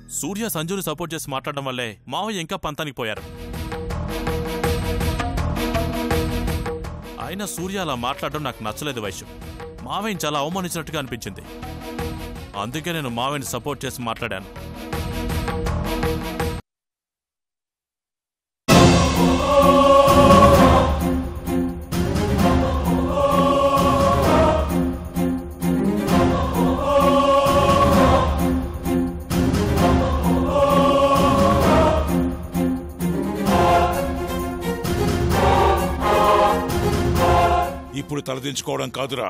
సూర్య సంజుని support చేసి మాట్లాడడం వల్లే మావయ్య ఇంకా పంతానికి పోయారు. అయినా సూర్య అలా మాట్లాడడం నాకు నచ్చలేదు వైశ్యం. మావయ్యని చాలా అవమానించినట్టుగా అనిపించింది. అందుకే నేను మావయ్యని సపోర్ట్ చేసి మాట్లాడాను. ఇప్పుడు తలదించుకోవడం కాదురా,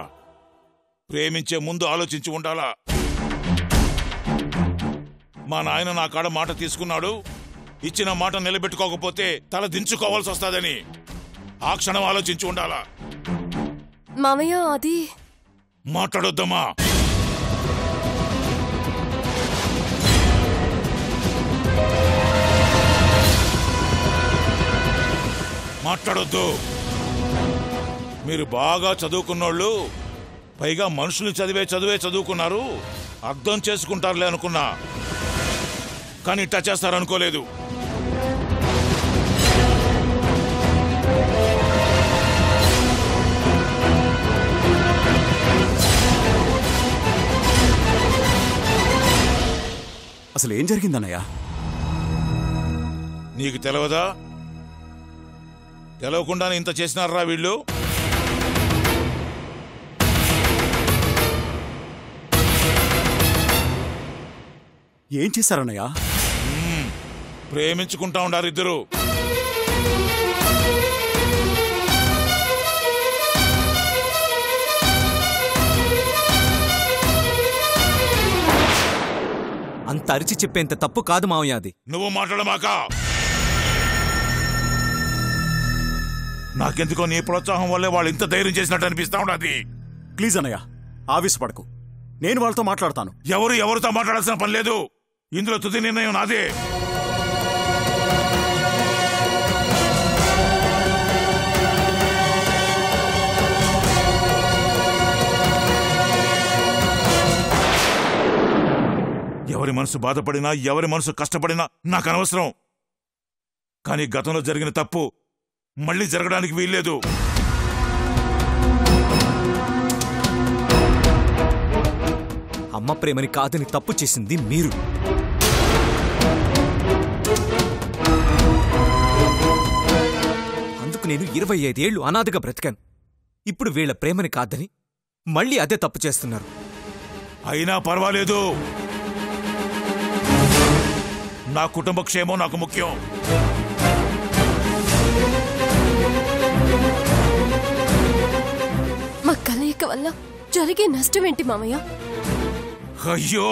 ప్రేమించే ముందు ఆలోచించి ఉండాలా. మా నాయన నా కాడ మాట తీసుకున్నాడు, ఇచ్చిన మాట నిలబెట్టుకోకపోతే తల దించుకోవాల్సి వస్తుందని ఆ క్షణం ఆలోచించి ఉండాలా. మామయ్య అది మాట్లాడొద్దమ్మా. మాట్లాడొద్దు. మీరు బాగా చదువుకున్నోళ్ళు, పైగా మనుషులు చదువుకున్నారు, అర్థం చేసుకుంటారులే అనుకున్నా, కానీ ఇట్టా చేస్తారనుకోలేదు. అసలు ఏం జరిగిందన్నయ్యా? నీకు తెలవదా? తెలవకుండానే ఇంత చేసినారా వీళ్ళు? ఏం చేశారన్నయ్యా? ప్రేమించుకుంటా ఉండారు ఇద్దరు. అంత అరిచి చెప్పేంత తప్పు కాదు మావయ్య అది. నువ్వు మాట్లాడమాక. నాకెందుకో నీ ప్రోత్సాహం వల్లే వాళ్ళు ఇంత ధైర్యం చేసినట్టు అనిపిస్తా ఉండదు. ప్లీజ్ అన్నయ్య, ఆవేశపడకు. నేను వాళ్ళతో మాట్లాడతాను. ఎవరితో మాట్లాడాల్సిన పని లేదు. ఇందులో తుది నిర్ణయం నాదే. ఎవరి మనసు బాధపడినా, ఎవరి మనసు కష్టపడినా నాకు అనవసరం. కానీ గతంలో జరిగిన తప్పు మళ్ళీ జరగడానికి వీల్లేదు. అమ్మ ప్రేమని కాదని తప్పు చేసింది మీరు. అందుకు నేను 25 ఏళ్లు అనాథగా బ్రతికాను. ఇప్పుడు వీళ్ల ప్రేమని కాదని మళ్ళీ అదే తప్పు చేస్తున్నారు. అయినా పర్వాలేదు, నా కుటుంబ క్షేమం నాకు ముఖ్యం. మా కలయిక వల్ల జరిగే నష్టం ఏంటి మామయ్య? అయ్యో,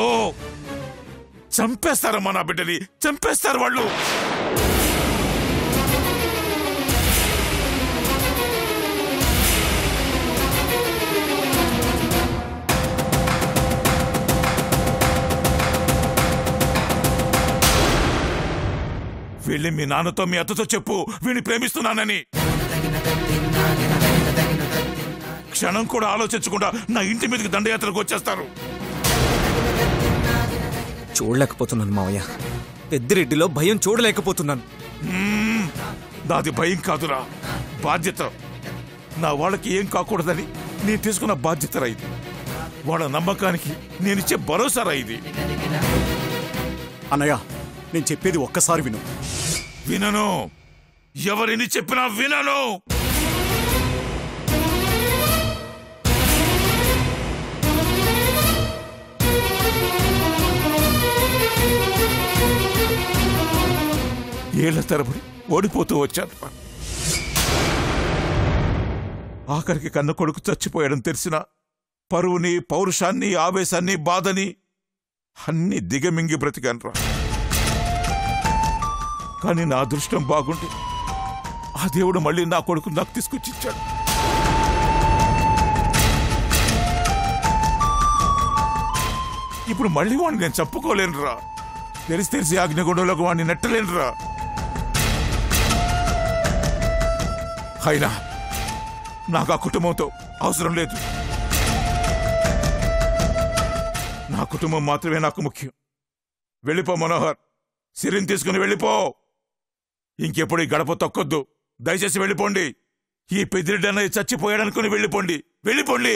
చంపేస్తారమ్మా నా బిడ్డని, చంపేస్తారు వాళ్ళు. వెళ్ళి మీ నాన్నతో మీ అత్తతో చెప్పు వీడిని ప్రేమిస్తున్నానని. క్షణం కూడా ఆలోచించకుండా నా ఇంటి మీదకి దండయాత్రకు వచ్చేస్తారు. చూడలేకపోతున్నాను మావయ్య, పెద్దిరెడ్డిలో భయం చూడలేకపోతున్నాను. నాది భయం కాదురా, బాధ్యత. నా వాళ్ళకి ఏం కాకూడదని నేను తీసుకున్న బాధ్యతరా ఇది. వాళ్ళ నమ్మకానికి నేనిచ్చే భరోసారా ఇది. అన్నయ్య, నేను చెప్పేది ఒక్కసారి విను. వినను, ఎవరిని చెప్పినా వినను. ఏళ్ల తరబడి ఓడిపోతూ వచ్చాను. ఆఖరికి కన్న కొడుకు చచ్చిపోయాడని తెలిసిన పరువుని, పౌరుషాన్ని, ఆవేశాన్ని, బాధని అన్ని దిగమింగి బ్రతికానురా. కానీ నా అదృష్టం బాగుండి ఆ దేవుడు మళ్ళీ నా కొడుకు నాకు తీసుకొచ్చిచ్చాడు. ఇప్పుడు మళ్ళీ వాడిని నేను చెప్పుకోలేనురా. తెలిసి అగ్నిగుండంలోకి వాడిని నెట్టలేనురా. అయినా నాకు ఆ కుటుంబంతో అవసరం లేదు. నా కుటుంబం మాత్రమే నాకు ముఖ్యం. వెళ్ళిపో మనోహర్. సిరిని తీసుకుని వెళ్ళిపో. ఇంకెప్పుడు ఈ గడప తొక్కొద్దు. దయచేసి వెళ్ళిపోండి. ఈ పెద్దిరెడ్డి అన్నయ్య చచ్చిపోయాడనుకుని వెళ్ళిపోండి. వెళ్ళిపోండి.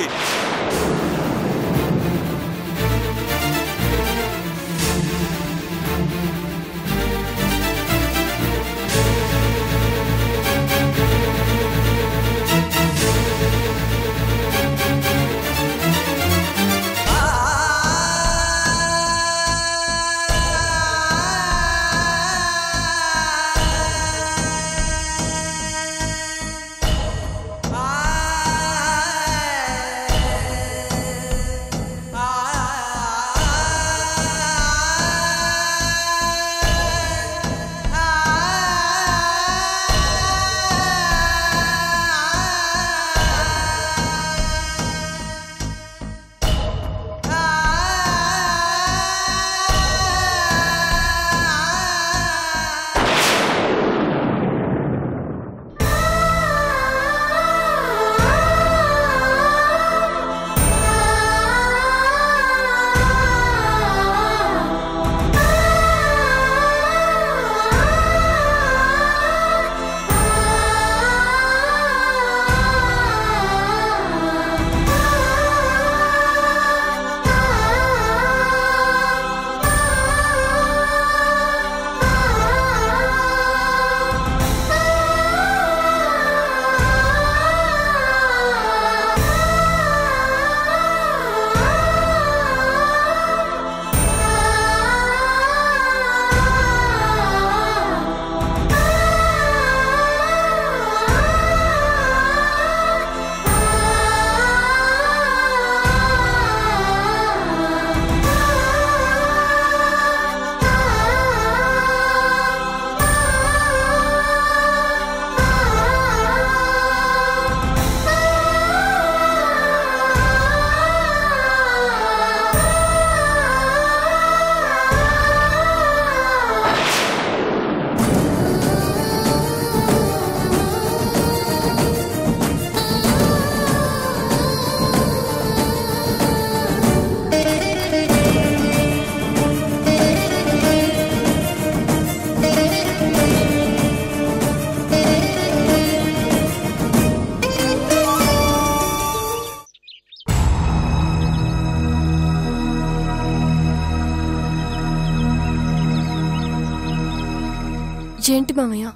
ఏంటి మామయ్య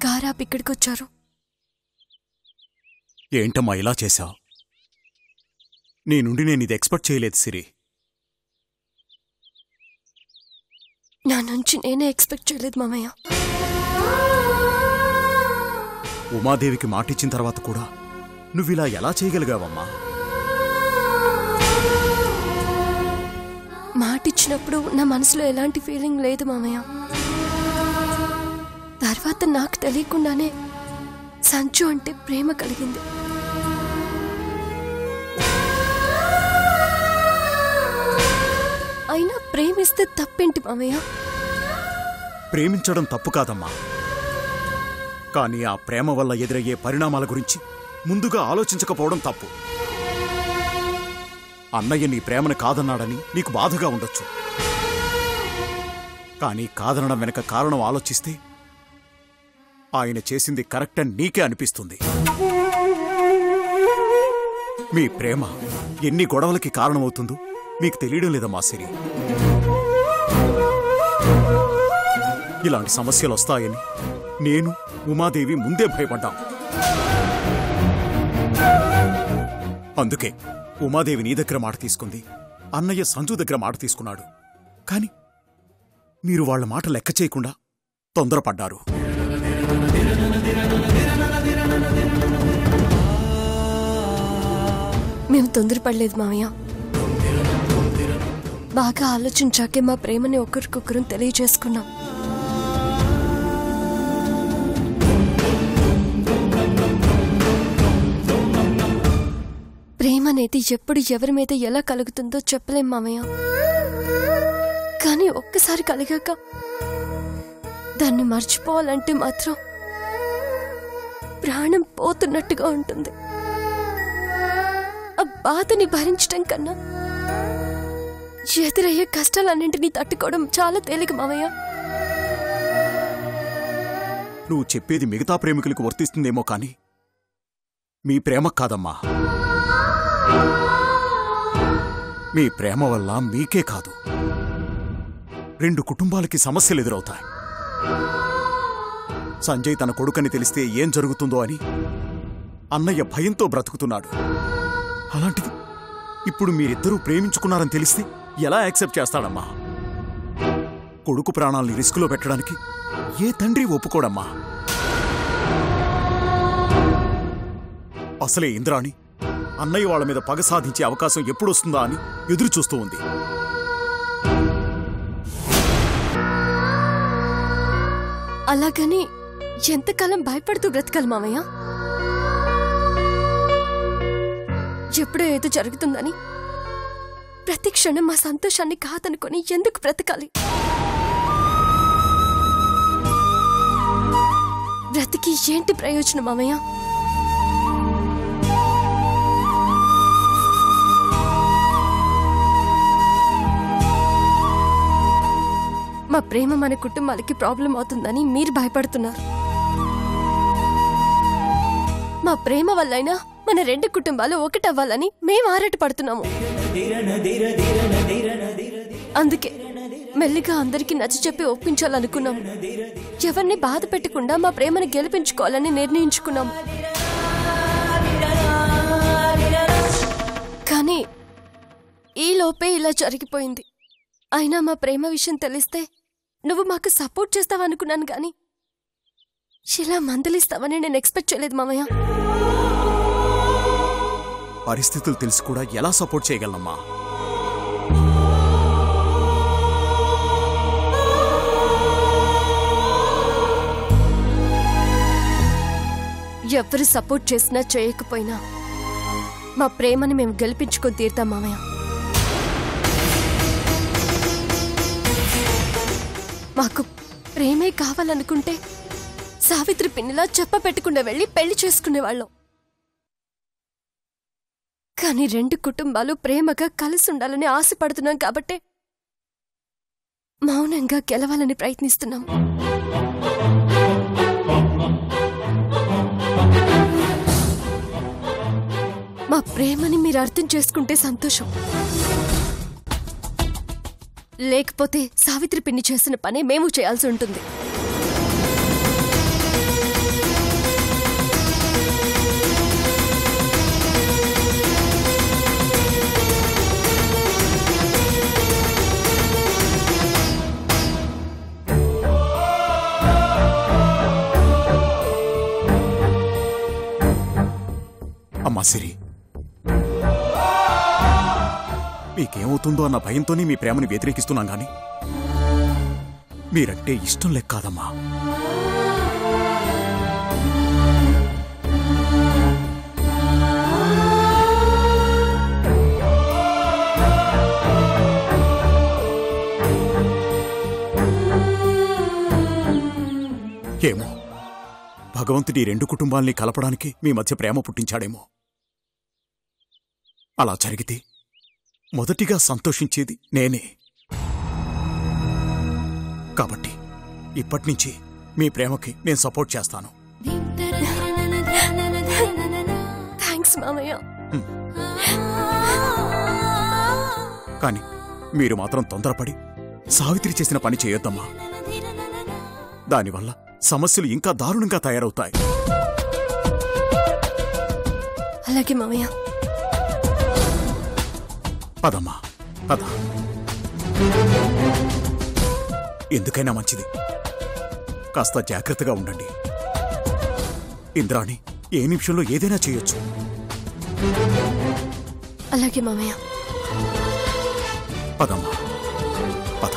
కారాపు ఇక్కడికొచ్చారు? ఏంటమ్మా ఇలా చేశావు? నీ నుండి నేను ఇది ఎక్స్పెక్ట్ చేయలేదు సిరి. నా నుంచి నేనే ఎక్స్పెక్ట్ చేయలేదు మామయ్య. ఉమాదేవికి మాటిచ్చిన తర్వాత కూడా నువ్విలా ఎలా చేయగలిగావమ్మా? మాటిచ్చినప్పుడు నా మనసులో ఎలాంటి ఫీలింగ్ లేదు మామయ్య. తర్వాత నాకు తెలియకుండానే సంచు అంటే ప్రేమ కలిగింది. అయినా ప్రేమిస్తే తప్పేంటి మామయ్య? ప్రేమించడం తప్పు కాదమ్మా, కానీ ఆ ప్రేమ వల్ల ఎదురయ్యే పరిణామాల గురించి ముందుగా ఆలోచించకపోవడం తప్పు. అన్నయ్య నీ ప్రేమను కాదన్నాడని నీకు బాధగా ఉండొచ్చు, కానీ కాదనడం వెనక కారణం ఆలోచిస్తే ఆయన చేసింది కరెక్ట్ అని నీకే అనిపిస్తుంది. మీ ప్రేమ ఎన్ని గొడవలకి కారణమవుతుందో మీకు తెలియడం లేదమ్మా సిరి. ఇలాంటి సమస్యలు వస్తాయని నేను ఉమాదేవి ముందే భయపడ్డాం. అందుకే ఉమాదేవి నీ దగ్గర మాట తీసుకుంది, అన్నయ్య సంజు దగ్గర మాట తీసుకున్నాడు. కాని మీరు వాళ్ళ మాట లెక్క చేయకుండా తొందరపడ్డారు. మేము తొందరపడలేదు మామయ్య. బాగా ఆలోచించాకే మా ప్రేమని ఒకరికొకరు తెలియజేసుకున్నాం. ప్రేమ అనేది ఎప్పుడు ఎవరి మీద ఎలా కలుగుతుందో చెప్పలేం మామయ్య. కానీ ఒక్కసారి కలిగాక దాన్ని మర్చిపోవాలంటే మాత్రం ప్రాణం పోతున్నట్టుగా ఉంటుంది. ఆ బాధని భరించడం కన్నా ఎదురయ్యే కష్టాలన్నింటినీ తట్టుకోవడం చాలా తేలిక మావయ్య. నువ్వు చెప్పేది మిగతా ప్రేమికులకు వర్తిస్తుందేమో కాని మీ ప్రేమ కాదమ్మా. మీ ప్రేమ వల్ల మీకే కాదు 2 కుటుంబాలకి సమస్యలు ఎదురవుతాయి. సంజయ్ తన కొడుకని తెలిస్తే ఏం జరుగుతుందో అని అన్నయ్య భయంతో బ్రతుకుతున్నాడు. అలాంటిది ఇప్పుడు మీరిద్దరూ ప్రేమించుకున్నారని తెలిస్తే ఎలా యాక్సెప్ట్ చేస్తాడమ్మా? కొడుకు ప్రాణాల్ని రిస్కులో పెట్టడానికి ఏ తండ్రి ఒప్పుకోడమ్మా. అసలే ఇంద్రాణి అన్నయ్య వాళ్ళ మీద పగ సాధించే అవకాశం ఎప్పుడొస్తుందా అని ఎదురు చూస్తూ ఉంది. అలాగని ఎంతకాలం భయపడుతూ బ్రతకాలి మావయ్య? ఎప్పుడో ఏదో జరుగుతుందని ప్రతి క్షణం మా సంతోషాన్ని కాదనుకొని ఎందుకు బ్రతకాలి? బ్రతికి ఏంటి ప్రయోజనం మావయ్య? మా ప్రేమ మన కుటుంబాలకి ప్రాబ్లం అవుతుందని మీరు భయపడుతున్నారు. మా ప్రేమ వల్లైనా మన 2 కుటుంబాలు ఒకటవ్వాలని మేము ఆరాటపడుతున్నాము. అందుకే మెల్లిగా అందరికీ నచ్చ చెప్పి ఒప్పించాలనుకున్నాము. ఎవరిని బాధ పెట్టకుండా మా ప్రేమను గెలిపించుకోవాలని నిర్ణయించుకున్నాము. కానీ ఈ లోపే ఇలా జరిగిపోయింది. అయినా మా ప్రేమ విషయం తెలిస్తే నువ్వు మాకు సపోర్ట్ చేస్తావనుకున్నాను కానీ ఇలా మందలిస్తావని నేను ఎక్స్పెక్ట్ చేయలేదు మామయ్య. పరిస్థితులు తెలిసి కూడా ఎలా సపోర్ట్ చేయగలనమ్మా? ఎవరు సపోర్ట్ చేసినా చేయకపోయినా మా ప్రేమని మేము గెలిపించుకొని తీరుతాం మామయ్య. మాకు ప్రేమే కావాలనుకుంటే సావిత్రి పిన్నిలా చెప్ప పెట్టకుండా వెళ్ళి పెళ్లి చేసుకునేవాళ్ళం. కానీ 2 కుటుంబాలు ప్రేమగా కలిసి ఉండాలని ఆశపడుతున్నాం కాబట్టే మౌనంగా గెలవాలని ప్రయత్నిస్తున్నాం. మా ప్రేమని మీరు అర్థం చేసుకుంటే సంతోషం. లేకపోతే సావిత్రి పిన్ని చేసిన పనే మేము చేయాల్సి ఉంటుంది. అమ్మా సిరి, మీకేమవుతుందో అన్న భయంతోనే మీ ప్రేమని వ్యతిరేకిస్తున్నాం గాని మీరంటే ఇష్టం లేక కాదమ్మా. ఏమో భగవంతుడి 2 కుటుంబాల్ని కలపడానికి మీ మధ్య ప్రేమ పుట్టించాడేమో. అలా జరిగితే మొదటిగా సంతోషించేది నేనే. కాబట్టి ఇప్పటినుంచి మీ ప్రేమకి నేను సపోర్ట్ చేస్తాను. థాంక్స్ మామయ్య. కానీ మీరు మాత్రం తొందరపడి సావిత్రి చేసిన పని చేయొద్దమ్మా. దానివల్ల సమస్యలు ఇంకా దారుణంగా తయారవుతాయి. అలాగే మామయ్య. పదమ్మా పద. ఎందుకైనా మంచిది కాస్త జాగ్రత్తగా ఉండండి. ఇంద్రాణి ఏ నిమిషంలో ఏదైనా చేయొచ్చు. అలాగే మామయ్య. పదమ్మా పద.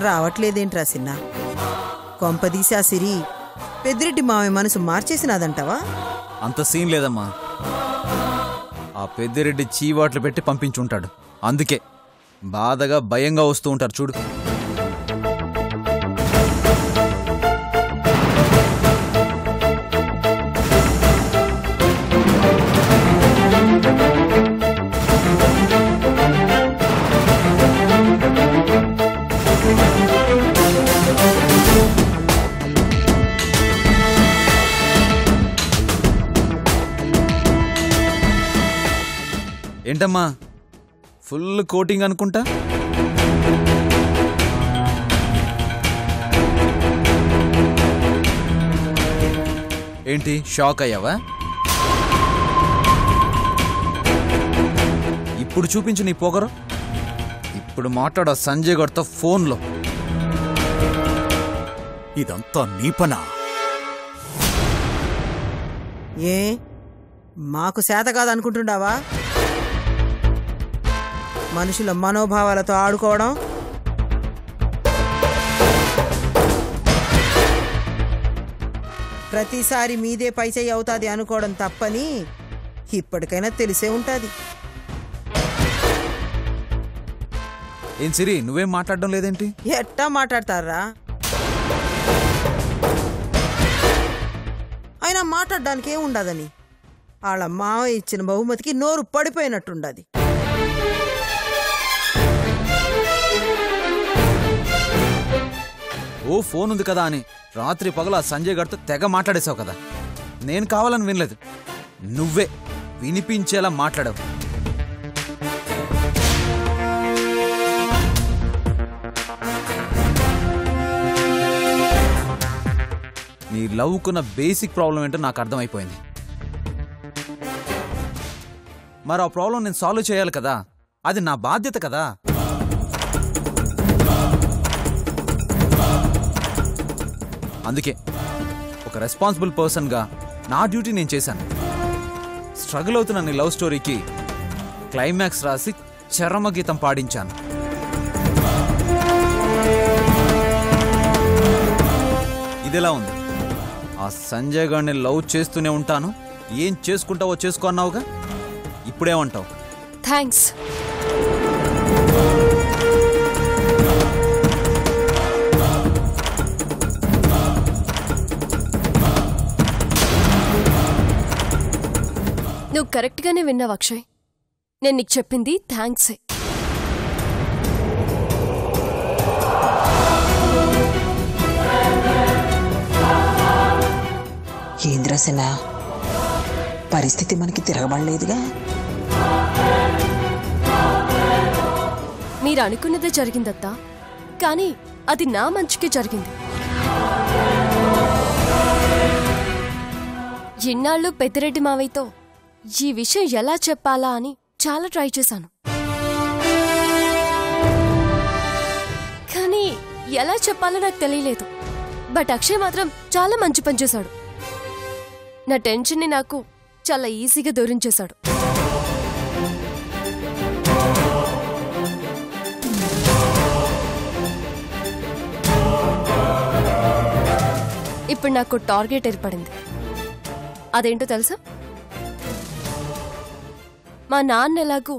రావట్లేదేంట్రా సిన్న? కొంపదీసి ఆ సిరి పెద్దిరెడ్డి మావయ్య మనసు మార్చేసినాదంటావా? అంత సీన్ లేదమ్మా. ఆ పెద్దిరెడ్డి చీవాట్లు పెట్టి పంపించుంటాడు. అందుకే బాధగా భయంగా వస్తూ ఉంటారు చూడు. ఏంటమ్మా ఫుల్ కోటింగ్ అనుకుంటా? ఏంటి షాక్ అయ్యావా? ఇప్పుడు చూపించు నీ పొగరు. ఇప్పుడు మాట్లాడ సంజయ్ గారితో ఫోన్లో. ఇదంతా నీ పనా? ఏ మాకు శాత కాదనుకుంటుండావా మనుషుల మనోభావాలతో ఆడుకోవడం? ప్రతిసారి మీదే పైచేయి అవుతాది అనుకోవడం తప్పని ఇప్పటికైనా తెలిసే ఉంటాది. ఏం సిరి నువ్వేం మాట్లాడడం లేదేంటి? ఎట్టా మాట్లాడతారా? అయినా మాట్లాడడానికి ఏముండదని వాళ్ళ మావ ఇచ్చిన బహుమతికి నోరు పడిపోయినట్టుండది. ఓ ఫోన్ ఉంది కదా అని రాత్రి పగల సంజయ్ గారితో తెగ మాట్లాడేశావు కదా. నేను కావాలని వినలేదు, నువ్వే వినిపించేలా మాట్లాడావు. నీ లవ్కున్న బేసిక్ ప్రాబ్లం ఏంటో నాకు అర్థమైపోయింది. మరి ఆ ప్రాబ్లం నేను సాల్వ్ చేయాలి కదా, అది నా బాధ్యత కదా. అందుకే ఒక రెస్పాన్సిబుల్ పర్సన్గా నా డ్యూటీ నేను చేశాను. స్ట్రగుల్ అవుతున్న నీ లవ్ స్టోరీకి క్లైమాక్స్ రాసి చరమగీతం పాడించాను. ఇదెలా ఉంది? ఆ సంజయ్ గారిని లవ్ చేస్తూనే ఉంటాను, ఏం చేసుకుంటావో చేసుకో అన్నావుగా, ఇప్పుడేమంటావు? థ్యాంక్స్. నువ్వు కరెక్ట్గానే విన్నావు అక్షయ్. నేను నీకు చెప్పింది థ్యాంక్సే. ఏంద్రసేన పరిస్థితి మనకి తిరగబడలేదుగా. మీరు అనుకున్నదే జరిగిందత్తా, కానీ అది నా మంచికే జరిగింది. ఇన్నాళ్ళు పెద్దిరెడ్డి మావయ్యతో ఈ విషయం ఎలా చెప్పాలా అని చాలా ట్రై చేశాను, కానీ ఎలా చెప్పాలో నాకు తెలియలేదు. బట్ అక్షయ్ మాత్రం చాలా మంచి పని చేశాడు. నా టెన్షన్ని నాకు చాలా ఈజీగా దూరం చేశాడు. ఇప్పుడు నాకు టార్గెట్ ఏర్పడింది. అదేంటో తెలుసా? మా నాన్న ఎలాగూ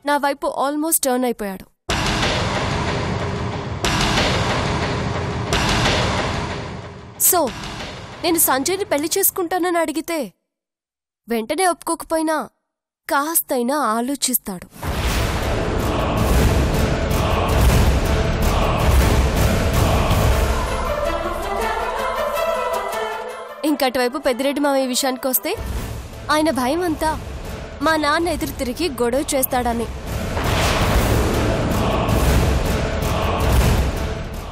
నా వైపు ఆల్మోస్ట్ టర్న్ అయిపోయాడు. సో నేను సంజయ్ని పెళ్లి చేసుకుంటానని అడిగితే వెంటనే ఒప్పుకోకపోయినా కాస్తైనా ఆలోచిస్తాడు. ఇంకటువైపు పెద్దిరెడ్డి మావయ్య విషయానికి వస్తే ఆయన భయం అంతా మా నాన్న ఎదురు తిరిగి గొడవ చేస్తాడని.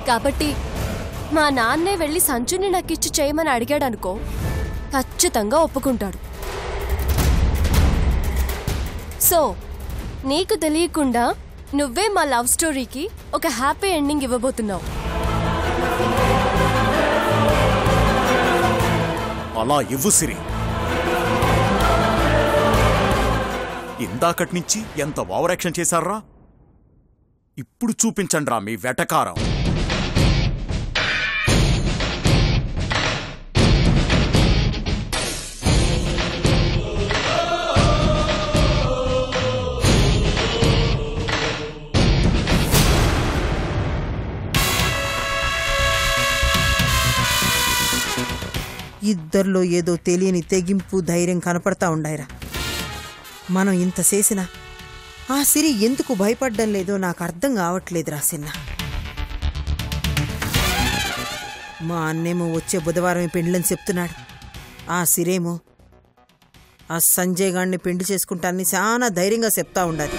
కాబట్టి మా నాన్నే వెళ్ళి సంచుని నాకిచ్చి చేయమని అడిగాడనుకో, ఖచ్చితంగా ఒప్పుకుంటాడు. సో నీకు తెలియకుండా నువ్వే మా లవ్ స్టోరీకి ఒక హ్యాపీ ఎండింగ్ ఇవ్వబోతున్నావు. అలా ఇవ్వు సిరి. ఇందాకటి నుంచి ఎంత ఓవర్ యాక్షన్ చేశారా? ఇప్పుడు చూపించండ్రా మీ వెటకారం. ఇద్దరిలో ఏదో తెలియని తెగింపు ధైర్యం కనపడతా ఉండాయిరా. మనం ఇంత చేసినా ఆ సిరి ఎందుకు భయపడ్డం లేదో నాకు అర్థం కావట్లేదురా సిన్న. మా అన్నేమో వచ్చే బుధవారం పెండ్లని చెప్తున్నాడు. ఆ సిరేమో ఆ సంజయ్ గాడిని పెండి చేసుకుంటానని చాలా ధైర్యంగా చెప్తా ఉండాలి.